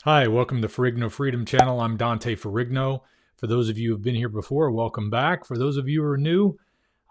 Hi, welcome to Ferrigno Freedom channel. I'm Dante Ferrigno. For those of you who have been here before, welcome back. For those of you who are new,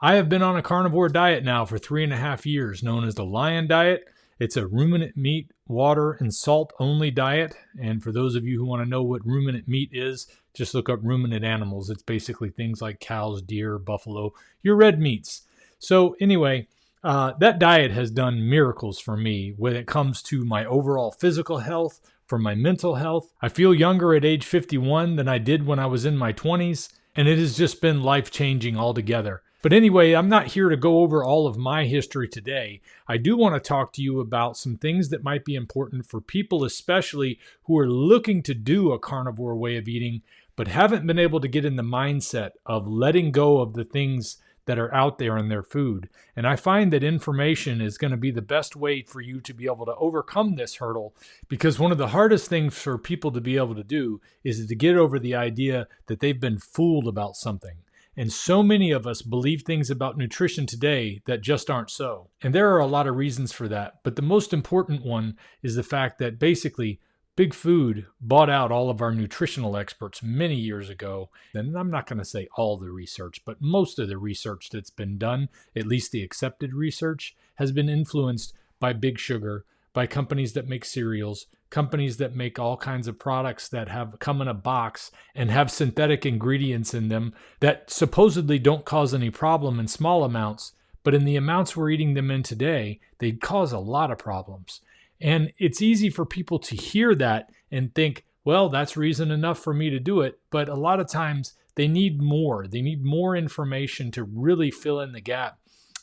I have been on a carnivore diet now for 3.5 years, known as the Lion Diet. It's a ruminant meat, water, and salt only diet. And for those of you who want to know what ruminant meat is, just look up ruminant animals. It's basically things like cows, deer, buffalo, your red meats. So anyway, that diet has done miracles for me when it comes to my overall physical health, for my mental health. I feel younger at age 51 than I did when I was in my 20s, and it has just been life-changing altogether. But anyway, I'm not here to go over all of my history today. I do want to talk to you about some things that might be important for people, especially who are looking to do a carnivore way of eating, but haven't been able to get in the mindset of letting go of the things that are out there in their food. And I find that information is going to be the best way for you to be able to overcome this hurdle, because one of the hardest things for people to be able to do is to get over the idea that they've been fooled about something. And so many of us believe things about nutrition today that just aren't so. And there are a lot of reasons for that. But the most important one is the fact that basically Big Food bought out all of our nutritional experts many years ago. And I'm not going to say all the research, but most of the research that's been done, at least the accepted research, has been influenced by Big Sugar, by companies that make cereals, companies that make all kinds of products that have come in a box and have synthetic ingredients in them that supposedly don't cause any problem in small amounts, but in the amounts we're eating them in today, they cause a lot of problems. And it's easy for people to hear that and think, well, that's reason enough for me to do it. But a lot of times they need more. They need more information to really fill in the gap,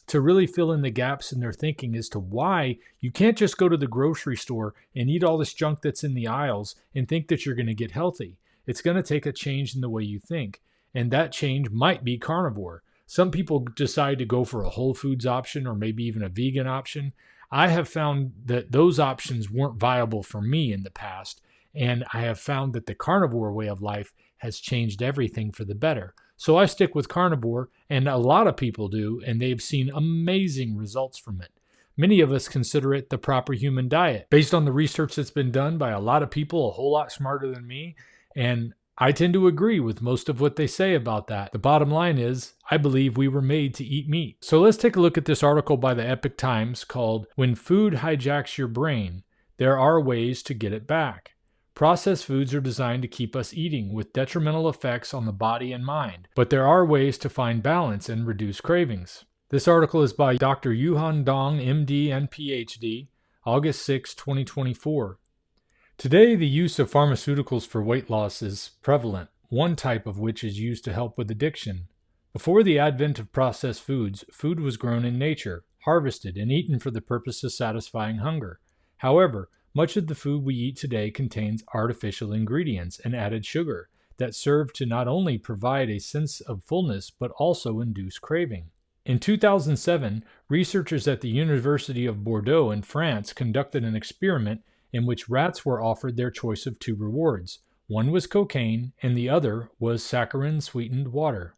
to really fill in the gaps in their thinking as to why you can't just go to the grocery store and eat all this junk that's in the aisles and think that you're going to get healthy. It's going to take a change in the way you think. And that change might be carnivore. Some people decide to go for a whole foods option or maybe even a vegan option. I have found that those options weren't viable for me in the past, and I have found that the carnivore way of life has changed everything for the better. So I stick with carnivore, and a lot of people do, and they've seen amazing results from it. Many of us consider it the proper human diet, based on the research that's been done by a lot of people a whole lot smarter than me, and I tend to agree with most of what they say about that. The bottom line is, I believe we were made to eat meat. So let's take a look at this article by the Epoch Times called "When Food Hijacks Your Brain, There Are Ways to Get It Back." Processed foods are designed to keep us eating with detrimental effects on the body and mind, but there are ways to find balance and reduce cravings. This article is by Dr. Yuhan Dong, MD and PhD, August 6, 2024. Today, the use of pharmaceuticals for weight loss is prevalent, one type of which is used to help with addiction. Before the advent of processed foods, food was grown in nature, harvested, and eaten for the purpose of satisfying hunger. However, much of the food we eat today contains artificial ingredients and added sugar that serve to not only provide a sense of fullness but also induce craving. In 2007, researchers at the University of Bordeaux in France conducted an experiment in which rats were offered their choice of two rewards. One was cocaine, and the other was saccharin-sweetened water.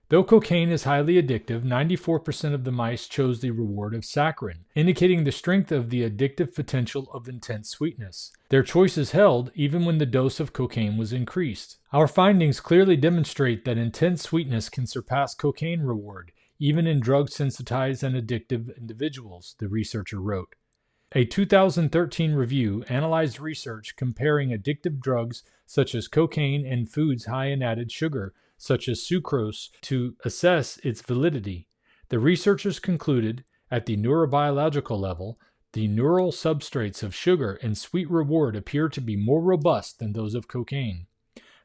Though cocaine is highly addictive, 94% of the mice chose the reward of saccharin, indicating the strength of the addictive potential of intense sweetness. Their choices held even when the dose of cocaine was increased. Our findings clearly demonstrate that intense sweetness can surpass cocaine reward, even in drug-sensitized and addictive individuals, the researcher wrote. A 2013 review analyzed research comparing addictive drugs such as cocaine and foods high in added sugar, such as sucrose, to assess its validity. The researchers concluded, at the neurobiological level, the neural substrates of sugar and sweet reward appear to be more robust than those of cocaine.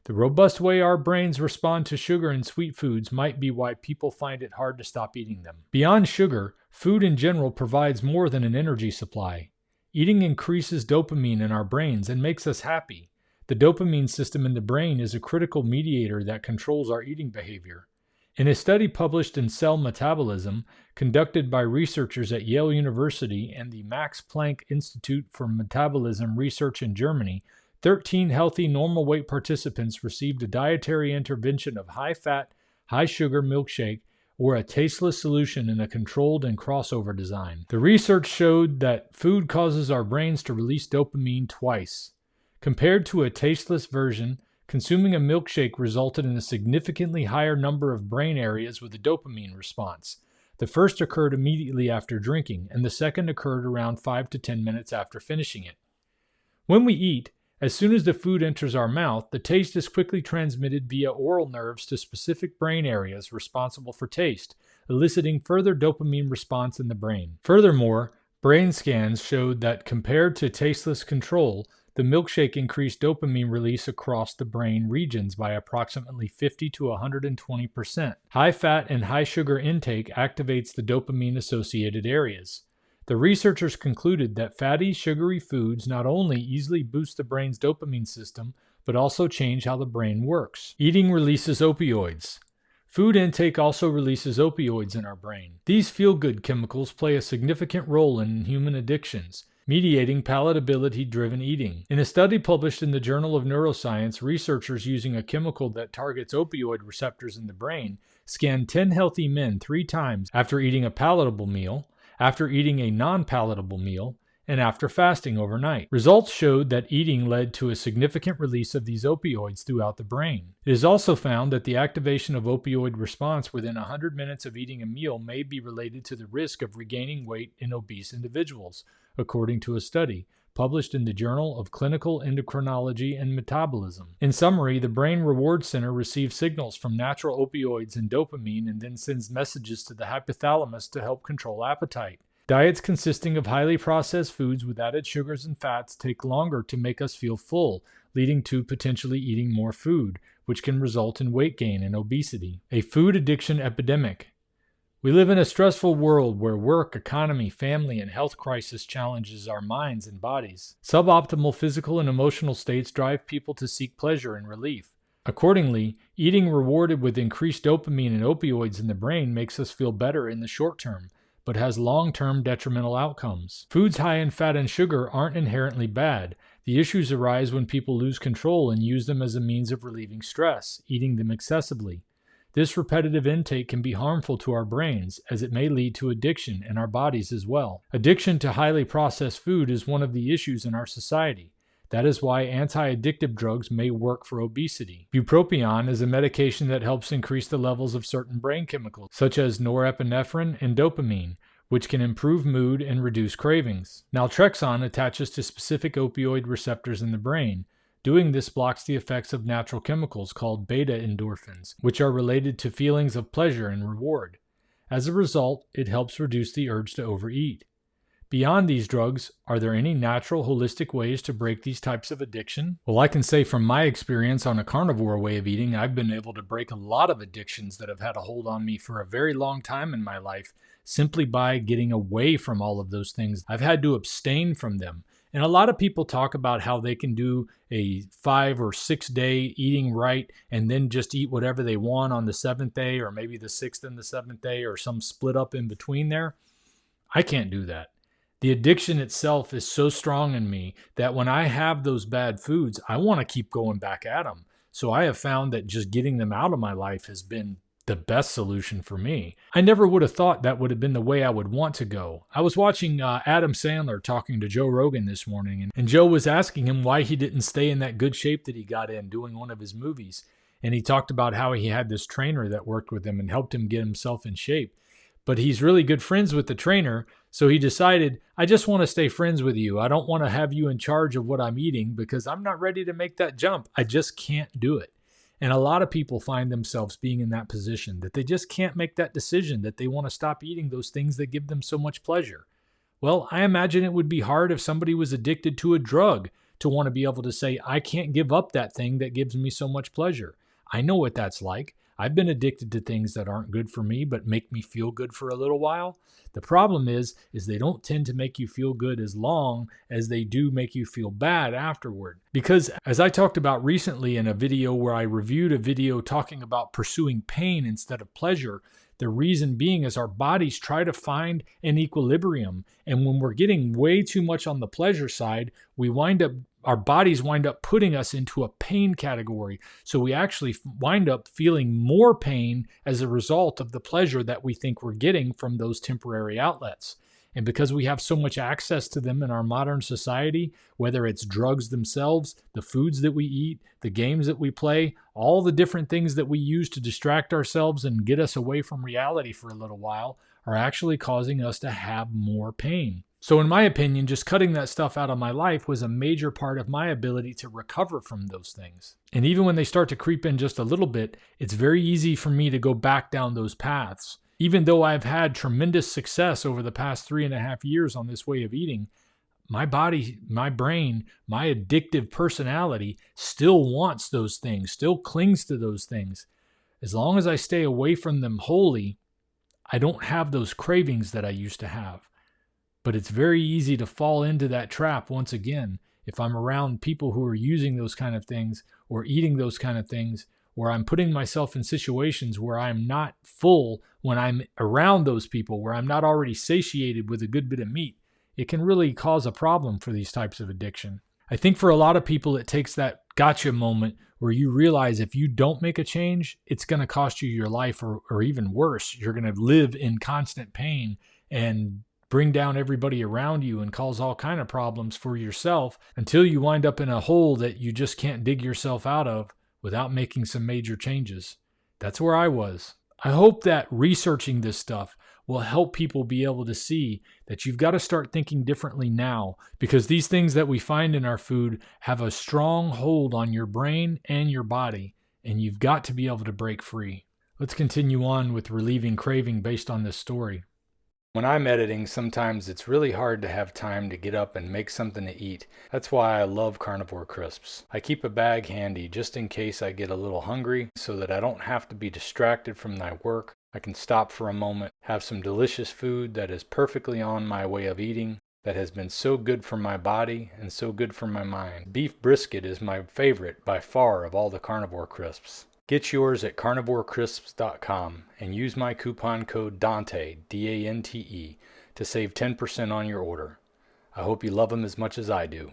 The robust way our brains respond to sugar and sweet foods might be why people find it hard to stop eating them. Beyond sugar, food in general provides more than an energy supply. Eating increases dopamine in our brains and makes us happy. The dopamine system in the brain is a critical mediator that controls our eating behavior. In a study published in Cell Metabolism, conducted by researchers at Yale University and the Max Planck Institute for Metabolism Research in Germany, 13 healthy normal weight participants received a dietary intervention of high-fat, high-sugar milkshake or a tasteless solution in a controlled and crossover design. The research showed that food causes our brains to release dopamine twice. Compared to a tasteless version, consuming a milkshake resulted in a significantly higher number of brain areas with a dopamine response. The first occurred immediately after drinking, and the second occurred around 5 to 10 minutes after finishing it. When we eat, as soon as the food enters our mouth, the taste is quickly transmitted via oral nerves to specific brain areas responsible for taste, eliciting further dopamine response in the brain. Furthermore, brain scans showed that compared to tasteless control, the milkshake increased dopamine release across the brain regions by approximately 50 to 120%. High fat and high sugar intake activates the dopamine-associated areas. The researchers concluded that fatty, sugary foods not only easily boost the brain's dopamine system, but also change how the brain works. Eating releases opioids. Food intake also releases opioids in our brain. These feel-good chemicals play a significant role in human addictions, mediating palatability-driven eating. In a study published in the Journal of Neuroscience, researchers using a chemical that targets opioid receptors in the brain scanned 10 healthy men 3 times after eating a palatable meal, after eating a non-palatable meal, and after fasting overnight. Results showed that eating led to a significant release of these opioids throughout the brain. It is also found that the activation of opioid response within 100 minutes of eating a meal may be related to the risk of regaining weight in obese individuals, according to a study published in the Journal of Clinical Endocrinology and Metabolism. In summary, the brain reward center receives signals from natural opioids and dopamine and then sends messages to the hypothalamus to help control appetite. Diets consisting of highly processed foods with added sugars and fats take longer to make us feel full, leading to potentially eating more food, which can result in weight gain and obesity. A food addiction epidemic. We live in a stressful world where work, economy, family, and health crisis challenges our minds and bodies. Suboptimal physical and emotional states drive people to seek pleasure and relief. Accordingly, eating rewarded with increased dopamine and opioids in the brain makes us feel better in the short term, but has long-term detrimental outcomes. Foods high in fat and sugar aren't inherently bad. The issues arise when people lose control and use them as a means of relieving stress, eating them excessively. This repetitive intake can be harmful to our brains, as it may lead to addiction and our bodies as well. Addiction to highly processed food is one of the issues in our society. That is why anti-addictive drugs may work for obesity. Bupropion is a medication that helps increase the levels of certain brain chemicals, such as norepinephrine and dopamine, which can improve mood and reduce cravings. Naltrexone attaches to specific opioid receptors in the brain. Doing this blocks the effects of natural chemicals called beta endorphins, which are related to feelings of pleasure and reward. As a result, it helps reduce the urge to overeat. Beyond these drugs, are there any natural, holistic ways to break these types of addiction? Well, I can say from my experience on a carnivore way of eating, I've been able to break a lot of addictions that have had a hold on me for a very long time in my life, simply by getting away from all of those things. I've had to abstain from them. And a lot of people talk about how they can do a 5 or 6 day eating right and then just eat whatever they want on the 7th day, or maybe the 6th and the 7th day, or some split up in between there. I can't do that. The addiction itself is so strong in me that when I have those bad foods, I want to keep going back at them. So I have found that just getting them out of my life has been the best solution for me. I never would have thought that would have been the way I would want to go. I was watching Adam Sandler talking to Joe Rogan this morning, and Joe was asking him why he didn't stay in that good shape that he got in doing one of his movies. And he talked about how he had this trainer that worked with him and helped him get himself in shape. But he's really good friends with the trainer, so he decided, I just want to stay friends with you. I don't want to have you in charge of what I'm eating because I'm not ready to make that jump. I just can't do it. And a lot of people find themselves being in that position, that they just can't make that decision, that they want to stop eating those things that give them so much pleasure. Well, I imagine it would be hard if somebody was addicted to a drug to want to be able to say, I can't give up that thing that gives me so much pleasure. I know what that's like. I've been addicted to things that aren't good for me but make me feel good for a little while. The problem is they don't tend to make you feel good as long as they do make you feel bad afterward. Because as I talked about recently in a video where I reviewed a video talking about pursuing pain instead of pleasure, the reason being is our bodies try to find an equilibrium. And when we're getting way too much on the pleasure side, our bodies wind up putting us into a pain category. So we actually wind up feeling more pain as a result of the pleasure that we think we're getting from those temporary outlets. And because we have so much access to them in our modern society, whether it's drugs themselves, the foods that we eat, the games that we play, all the different things that we use to distract ourselves and get us away from reality for a little while are actually causing us to have more pain. So in my opinion, just cutting that stuff out of my life was a major part of my ability to recover from those things. And even when they start to creep in just a little bit, it's very easy for me to go back down those paths. Even though I've had tremendous success over the past 3.5 years on this way of eating, my body, my brain, my addictive personality still wants those things, still clings to those things. As long as I stay away from them wholly, I don't have those cravings that I used to have. But it's very easy to fall into that trap once again if I'm around people who are using those kind of things or eating those kind of things, where I'm putting myself in situations where I'm not full when I'm around those people, where I'm not already satiated with a good bit of meat. It can really cause a problem for these types of addiction. I think for a lot of people, it takes that gotcha moment where you realize if you don't make a change, it's going to cost you your life, or even worse, you're going to live in constant pain and bring down everybody around you and cause all kind of problems for yourself until you wind up in a hole that you just can't dig yourself out of without making some major changes. That's where I was. I hope that researching this stuff will help people be able to see that you've got to start thinking differently now, because these things that we find in our food have a strong hold on your brain and your body, and you've got to be able to break free. Let's continue on with relieving craving based on this story. When I'm editing, sometimes it's really hard to have time to get up and make something to eat. That's why I love Carnivore crisps. I keep a bag handy just in case I get a little hungry, so that I don't have to be distracted from my work. I can stop for a moment, have some delicious food that is perfectly on my way of eating, that has been so good for my body and so good for my mind. Beef brisket is my favorite by far of all the Carnivore crisps. Get yours at carnivorecrisps.com and use my coupon code Dante, D-A-N-T-E, to save 10% on your order. I hope you love them as much as I do.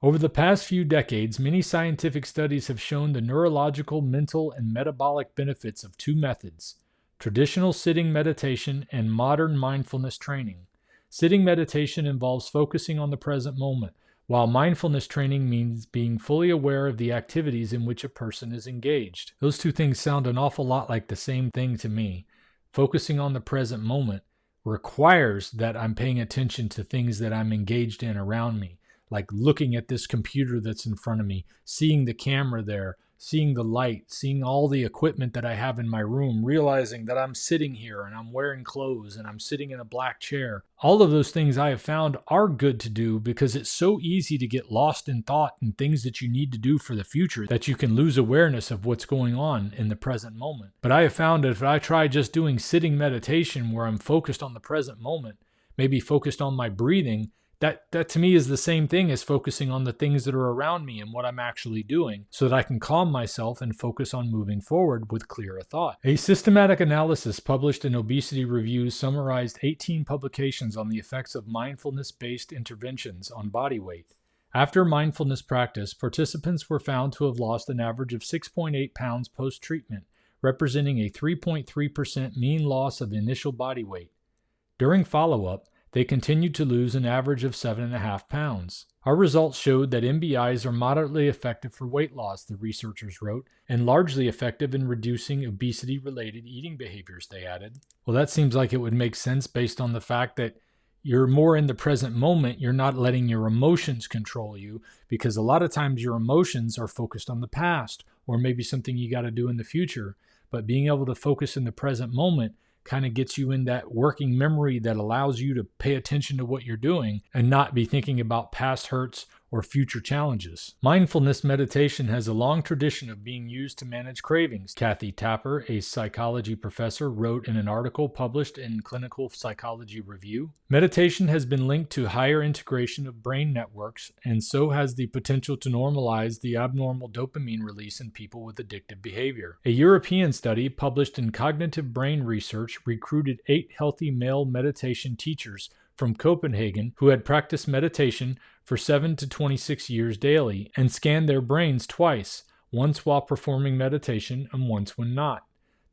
Over the past few decades, many scientific studies have shown the neurological, mental, and metabolic benefits of two methods: traditional sitting meditation and modern mindfulness training. Sitting meditation involves focusing on the present moment, while mindfulness training means being fully aware of the activities in which a person is engaged. Those two things sound an awful lot like the same thing to me. Focusing on the present moment requires that I'm paying attention to things that I'm engaged in around me, like looking at this computer that's in front of me, seeing the camera there, seeing the light, seeing all the equipment that I have in my room, realizing that I'm sitting here and I'm wearing clothes and I'm sitting in a black chair. All of those things I have found are good to do because it's so easy to get lost in thought and things that you need to do for the future that you can lose awareness of what's going on in the present moment. But I have found that if I try just doing sitting meditation where I'm focused on the present moment, maybe focused on my breathing, that to me is the same thing as focusing on the things that are around me and what I'm actually doing, so that I can calm myself and focus on moving forward with clearer thought. A systematic analysis published in Obesity Reviews summarized 18 publications on the effects of mindfulness-based interventions on body weight. After mindfulness practice, participants were found to have lost an average of 6.8 pounds post-treatment, representing a 3.3% mean loss of initial body weight. During follow-up, they continued to lose an average of 7.5 pounds. Our results showed that MBIs are moderately effective for weight loss, the researchers wrote, and largely effective in reducing obesity-related eating behaviors, they added. Well, that seems like it would make sense based on the fact that you're more in the present moment. You're not letting your emotions control you, because a lot of times your emotions are focused on the past or maybe something you got to do in the future. But being able to focus in the present moment kind of gets you in that working memory that allows you to pay attention to what you're doing and not be thinking about past hurts or future challenges. Mindfulness meditation has a long tradition of being used to manage cravings. Kathy Tapper, a psychology professor, wrote in an article published in Clinical Psychology Review. Meditation has been linked to higher integration of brain networks, and so has the potential to normalize the abnormal dopamine release in people with addictive behavior. A European study published in Cognitive Brain Research recruited 8 healthy male meditation teachers from Copenhagen who had practiced meditation for 7 to 26 years daily and scanned their brains twice, once while performing meditation and once when not.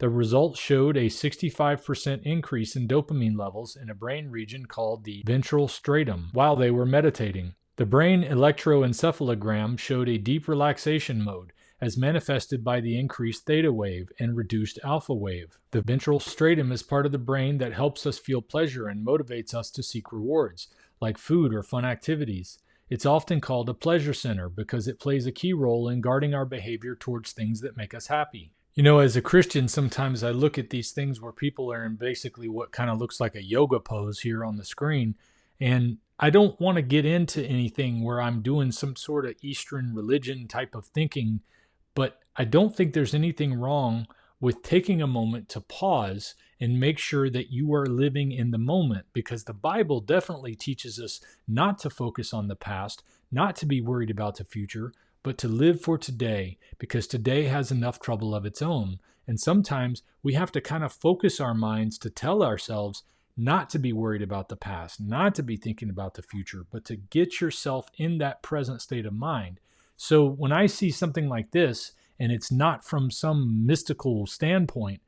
The results showed a 65% increase in dopamine levels in a brain region called the ventral striatum while they were meditating. The brain electroencephalogram showed a deep relaxation mode, as manifested by the increased theta wave and reduced alpha wave. The ventral striatum is part of the brain that helps us feel pleasure and motivates us to seek rewards, like food or fun activities. It's often called a pleasure center because it plays a key role in guiding our behavior towards things that make us happy. You know, as a Christian, sometimes I look at these things where people are in basically what kind of looks like a yoga pose here on the screen, and I don't want to get into anything where I'm doing some sort of Eastern religion type of thinking, but I don't think there's anything wrong with taking a moment to pause and make sure that you are living in the moment, because the Bible definitely teaches us not to focus on the past, not to be worried about the future, but to live for today, because today has enough trouble of its own. And sometimes we have to kind of focus our minds to tell ourselves not to be worried about the past, not to be thinking about the future, but to get yourself in that present state of mind. So when I see something like this, and it's not from some mystical standpoint,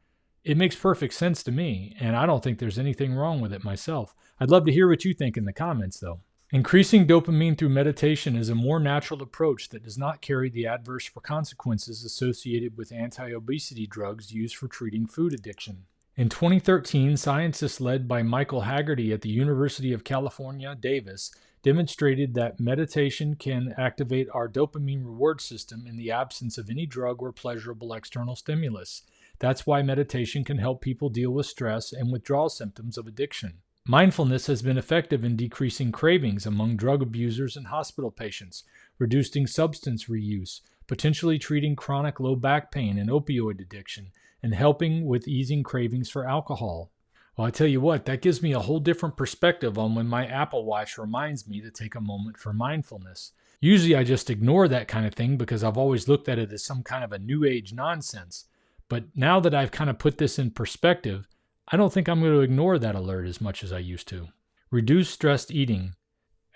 it makes perfect sense to me, and I don't think there's anything wrong with it myself. I'd love to hear what you think in the comments, though. Increasing dopamine through meditation is a more natural approach that does not carry the adverse consequences associated with anti-obesity drugs used for treating food addiction. In 2013, scientists led by Michael Haggerty at the University of California, Davis, demonstrated that meditation can activate our dopamine reward system in the absence of any drug or pleasurable external stimulus. That's why meditation can help people deal with stress and withdrawal symptoms of addiction. Mindfulness has been effective in decreasing cravings among drug abusers and hospital patients, reducing substance reuse, potentially treating chronic low back pain and opioid addiction, and helping with easing cravings for alcohol. Well, I tell you what, that gives me a whole different perspective on when my Apple Watch reminds me to take a moment for mindfulness. Usually I just ignore that kind of thing because I've always looked at it as some kind of a new age nonsense. But now that I've kind of put this in perspective, I don't think I'm going to ignore that alert as much as I used to. Reduce stressed eating.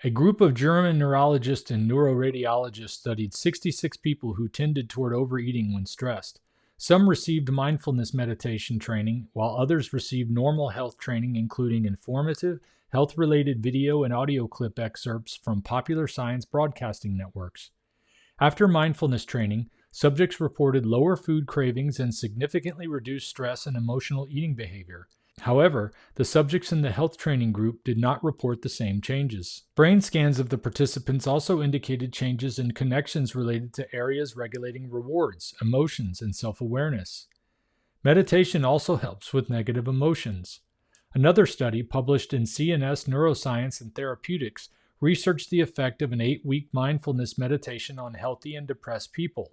A group of German neurologists and neuroradiologists studied 66 people who tended toward overeating when stressed. Some received mindfulness meditation training, while others received normal health training, including informative, health-related video and audio clip excerpts from popular science broadcasting networks. After mindfulness training, subjects reported lower food cravings and significantly reduced stress and emotional eating behavior. However, the subjects in the health training group did not report the same changes. Brain scans of the participants also indicated changes in connections related to areas regulating rewards, emotions, and self-awareness. Meditation also helps with negative emotions. Another study published in CNS Neuroscience and Therapeutics researched the effect of an 8-week mindfulness meditation on healthy and depressed people.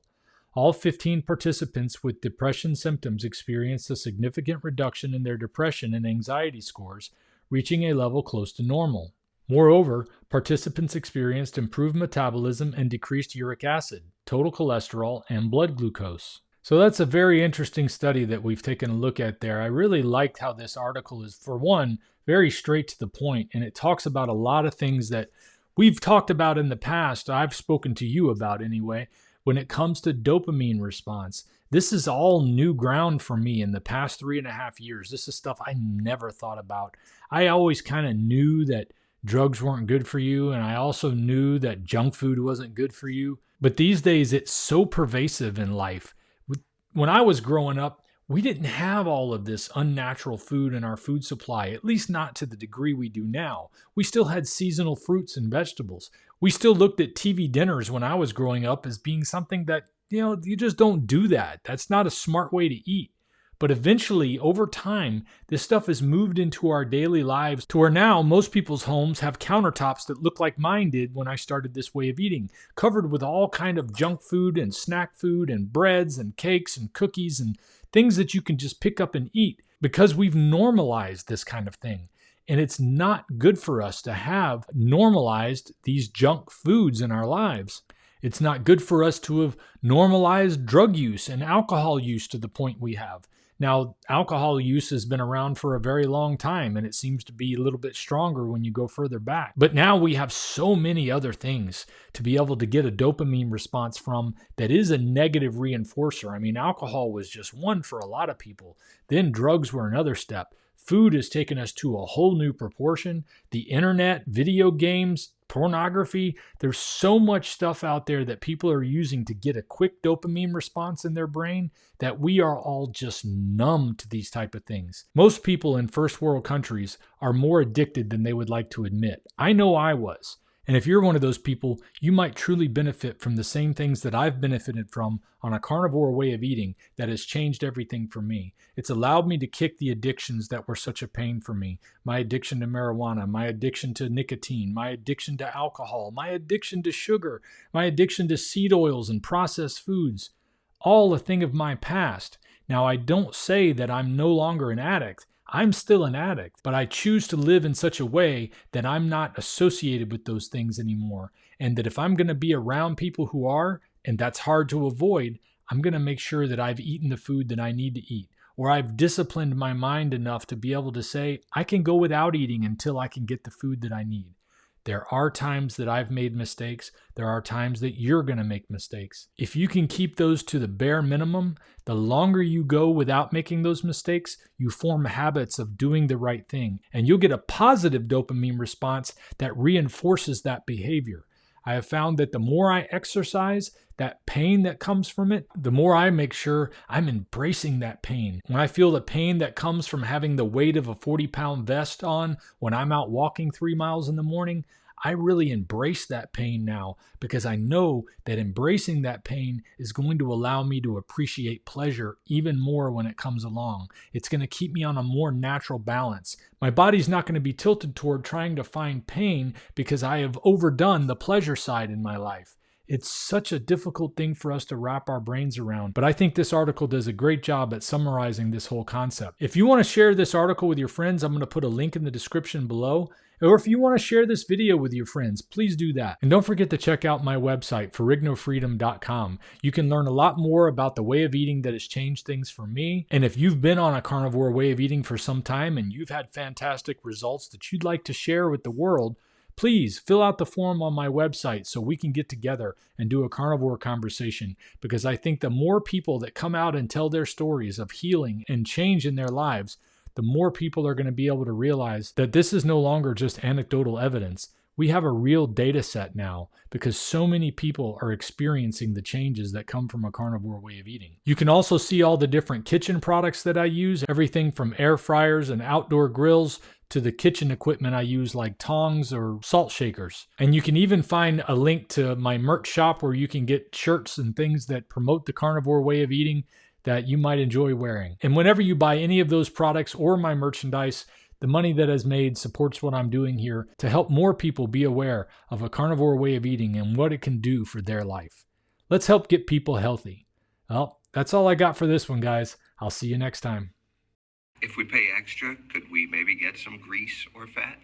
All 15 participants with depression symptoms experienced a significant reduction in their depression and anxiety scores, reaching a level close to normal. Moreover, participants experienced improved metabolism and decreased uric acid, total cholesterol, and blood glucose. So that's a very interesting study that we've taken a look at there. I really liked how this article is, for one, very straight to the point, and it talks about a lot of things that we've talked about in the past, I've spoken to you about anyway. When it comes to dopamine response, this is all new ground for me in the past 3.5 years. This is stuff I never thought about. I always kind of knew that drugs weren't good for you, and I also knew that junk food wasn't good for you. But these days, it's so pervasive in life. When I was growing up, we didn't have all of this unnatural food in our food supply, at least not to the degree we do now. We still had seasonal fruits and vegetables. We still looked at TV dinners when I was growing up as being something that, you just don't do that. That's not a smart way to eat. But eventually, over time, this stuff has moved into our daily lives to where now most people's homes have countertops that look like mine did when I started this way of eating, covered with all kind of junk food and snack food and breads and cakes and cookies and things that you can just pick up and eat because we've normalized this kind of thing. And it's not good for us to have normalized these junk foods in our lives. It's not good for us to have normalized drug use and alcohol use to the point we have. Now, alcohol use has been around for a very long time, and it seems to be a little bit stronger when you go further back. But now we have so many other things to be able to get a dopamine response from that is a negative reinforcer. I mean, alcohol was just one for a lot of people. Then drugs were another step. Food has taken us to a whole new proportion. The internet, video games, pornography, there's so much stuff out there that people are using to get a quick dopamine response in their brain that we are all just numb to these type of things. Most people in first world countries are more addicted than they would like to admit. I know I was. And if you're one of those people, you might truly benefit from the same things that I've benefited from on a carnivore way of eating that has changed everything for me. It's allowed me to kick the addictions that were such a pain for me. My addiction to marijuana, my addiction to nicotine, my addiction to alcohol, my addiction to sugar, my addiction to seed oils and processed foods. All a thing of my past. Now, I don't say that I'm no longer an addict. I'm still an addict, but I choose to live in such a way that I'm not associated with those things anymore. And that if I'm going to be around people who are, and that's hard to avoid, I'm going to make sure that I've eaten the food that I need to eat. Or I've disciplined my mind enough to be able to say, I can go without eating until I can get the food that I need. There are times that I've made mistakes. There are times that you're going to make mistakes. If you can keep those to the bare minimum, the longer you go without making those mistakes, you form habits of doing the right thing. And you'll get a positive dopamine response that reinforces that behavior. I have found that the more I exercise, that pain that comes from it, the more I make sure I'm embracing that pain. When I feel the pain that comes from having the weight of a 40-pound vest on when I'm out walking 3 miles in the morning, I really embrace that pain now because I know that embracing that pain is going to allow me to appreciate pleasure even more when it comes along. It's going to keep me on a more natural balance. My body's not going to be tilted toward trying to find pain because I have overdone the pleasure side in my life. It's such a difficult thing for us to wrap our brains around, but I think this article does a great job at summarizing this whole concept. If you want to share this article with your friends, I'm going to put a link in the description below. Or if you want to share this video with your friends, please do that. And don't forget to check out my website, ferrignofreedom.com. You can learn a lot more about the way of eating that has changed things for me. And if you've been on a carnivore way of eating for some time and you've had fantastic results that you'd like to share with the world, please fill out the form on my website so we can get together and do a carnivore conversation, because I think the more people that come out and tell their stories of healing and change in their lives, the more people are going to be able to realize that this is no longer just anecdotal evidence. We have a real data set now because so many people are experiencing the changes that come from a carnivore way of eating. You can also see all the different kitchen products that I use, everything from air fryers and outdoor grills to the kitchen equipment I use like tongs or salt shakers. And you can even find a link to my merch shop where you can get shirts and things that promote the carnivore way of eating that you might enjoy wearing. And whenever you buy any of those products or my merchandise, the money that is made supports what I'm doing here to help more people be aware of a carnivore way of eating and what it can do for their life. Let's help get people healthy. Well, that's all I got for this one, guys. I'll see you next time. If we pay extra, could we maybe get some grease or fat?